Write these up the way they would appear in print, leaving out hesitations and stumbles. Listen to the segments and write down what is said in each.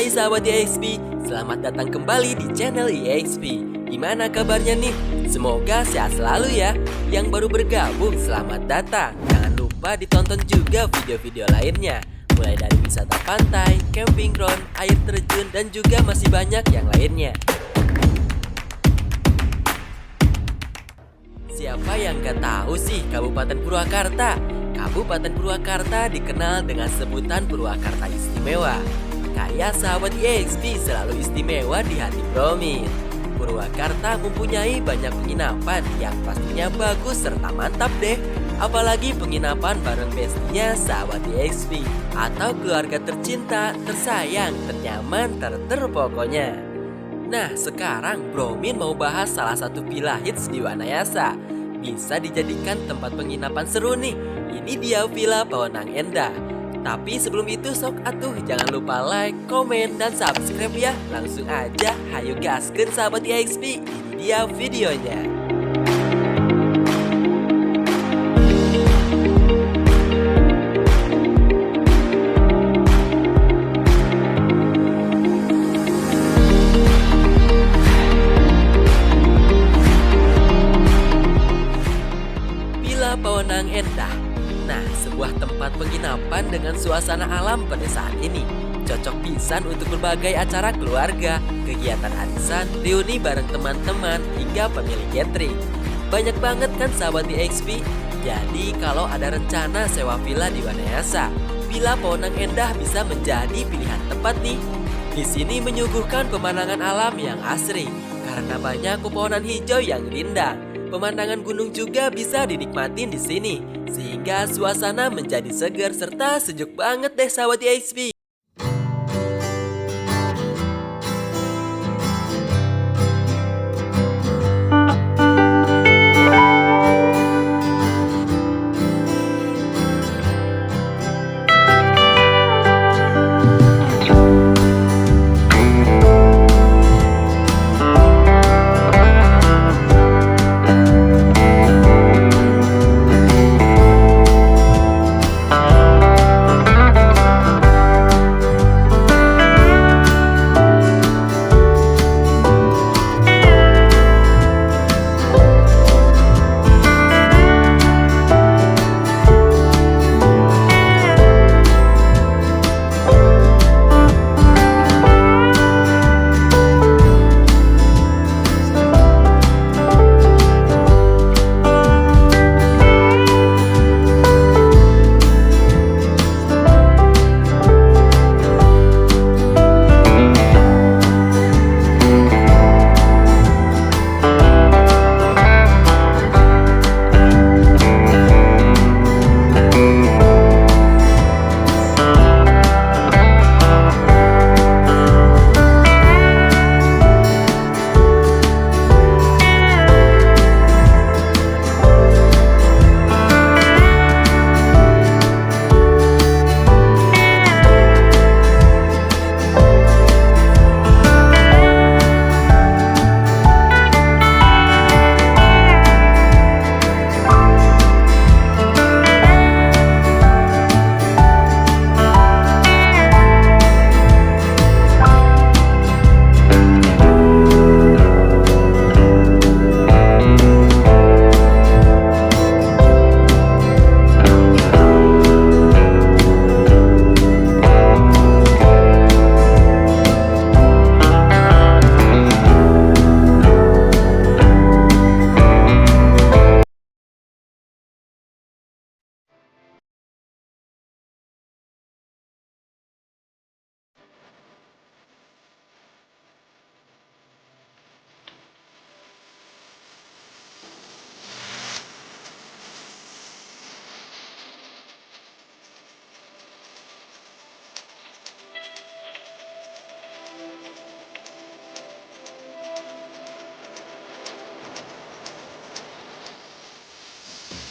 Hai sahabat EXP, selamat datang kembali di channel EXP. Gimana kabarnya nih? Semoga sehat selalu ya. Yang baru bergabung, selamat datang. Jangan lupa ditonton juga video-video lainnya, mulai dari wisata pantai, camping ground, air terjun, dan juga masih banyak yang lainnya. Siapa yang gak tahu sih Kabupaten Purwakarta? Kabupaten Purwakarta dikenal dengan sebutan Purwakarta Istimewa. Kayak sahabat EXP selalu istimewa di hati Promin. Purwakarta mempunyai banyak penginapan yang pastinya bagus serta mantap deh. Apalagi penginapan bareng bestinya sahabat EXP atau keluarga tercinta, tersayang, ternyaman, terpokoknya. Nah, sekarang Promin mau bahas salah satu villa hits di Wanayasa. Bisa dijadikan tempat penginapan seru nih. Ini dia Villa Pawenang Endah. Tapi sebelum itu sok atuh jangan lupa like, komen, dan subscribe ya. Langsung aja, hayu gaskeun sahabat EXP. Ini dia videonya. Villa Pawenang Endah. Nah, sebuah tempat penginapan dengan suasana alam pedesaan ini cocok pisan untuk berbagai acara keluarga, kegiatan arisan, reuni bareng teman-teman, hingga pemilik catering. Banyak banget kan sahabat di EXP? Jadi kalau ada rencana sewa villa di Wanayasa, Villa Pawenang Endah bisa menjadi pilihan tepat nih. Di sini menyuguhkan pemandangan alam yang asri karena banyak pepohonan hijau yang rindang. Pemandangan gunung juga bisa dinikmatin di sini, sehingga suasana menjadi segar serta sejuk banget deh sahabat EXP.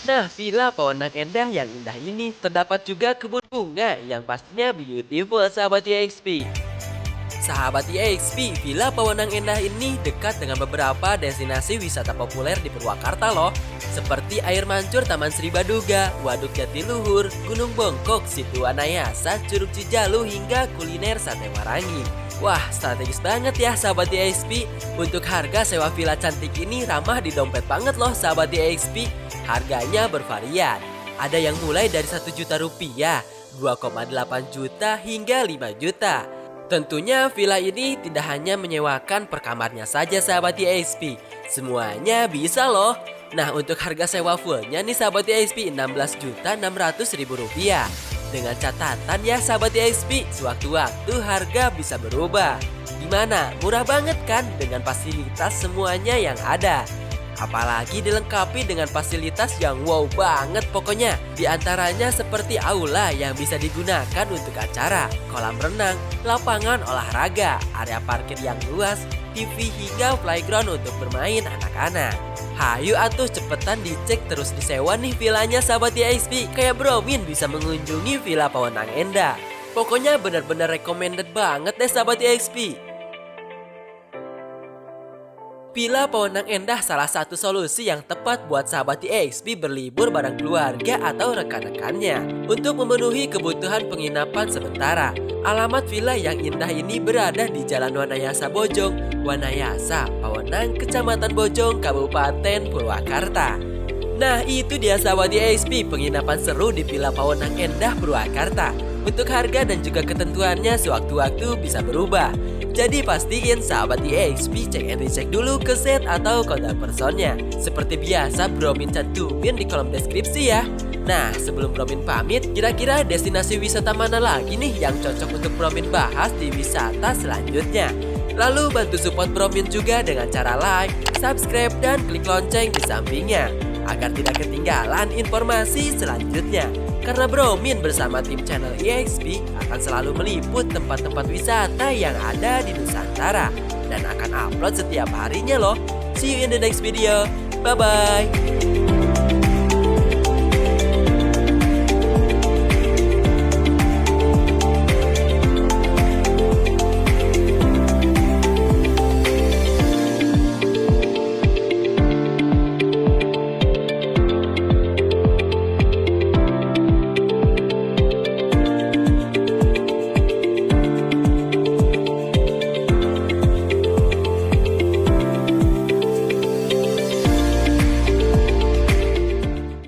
Nah, Villa Pawenang Endah yang indah ini terdapat juga kebun bunga yang pastinya beautiful sahabat EXP. Sahabat EXP, Villa Pawenang Endah ini dekat dengan beberapa destinasi wisata populer di Purwakarta loh. Seperti Air Mancur Taman Sri Baduga, Waduk Jatiluhur, Gunung Bongkok, Situ Anayasa, Curug Cijalu hingga kuliner sate Warangi. Wah, strategis banget ya sahabat EXP. Untuk harga sewa villa cantik ini ramah di dompet banget loh sahabat EXP. Harganya bervarian. Ada yang mulai dari 1 juta rupiah, 2,8 juta hingga 5 juta. Tentunya villa ini tidak hanya menyewakan per kamarnya saja sahabat EXP. Semuanya bisa loh. Nah, untuk harga sewa fullnya nih sahabat EXP 16.600.000 rupiah. Dengan catatan ya sahabat EXP, sewaktu-waktu harga bisa berubah. Gimana? Murah banget kan dengan fasilitas semuanya yang ada. Apalagi dilengkapi dengan fasilitas yang wow banget pokoknya. Di antaranya seperti aula yang bisa digunakan untuk acara, kolam renang, lapangan olahraga, area parkir yang luas, TV hingga playground untuk bermain anak-anak. Hayu atuh cepetan dicek terus disewa nih villanya sahabat EXP. Kayak Bromin bisa mengunjungi Villa Pawenang Endah. Pokoknya benar-benar recommended banget deh sahabat EXP. Villa Pawenang Endah salah satu solusi yang tepat buat sahabat EXP berlibur bareng keluarga atau rekan-rekannya untuk memenuhi kebutuhan penginapan sementara. Alamat villa yang indah ini berada di Jalan Wanayasa Bojong, Wanayasa, Pawenang, Kecamatan Bojong, Kabupaten Purwakarta. Nah, itu dia sahabat EXP penginapan seru di Villa Pawenang Endah Purwakarta. Untuk harga dan juga ketentuannya sewaktu-waktu bisa berubah. Jadi pastiin sahabat EXP cek and recheck dulu ke set atau kontak personnya. Seperti biasa Bromin cantumin di kolom deskripsi ya. Nah, sebelum Bromin pamit, kira-kira destinasi wisata mana lagi nih yang cocok untuk Bromin bahas di wisata selanjutnya? Lalu bantu support Bromin juga dengan cara like, subscribe, dan klik lonceng di sampingnya agar tidak ketinggalan informasi selanjutnya. Karena Bromin bersama tim channel EXP akan selalu meliput tempat-tempat wisata yang ada di Nusantara dan akan upload setiap harinya loh. See you in the next video. Bye-bye.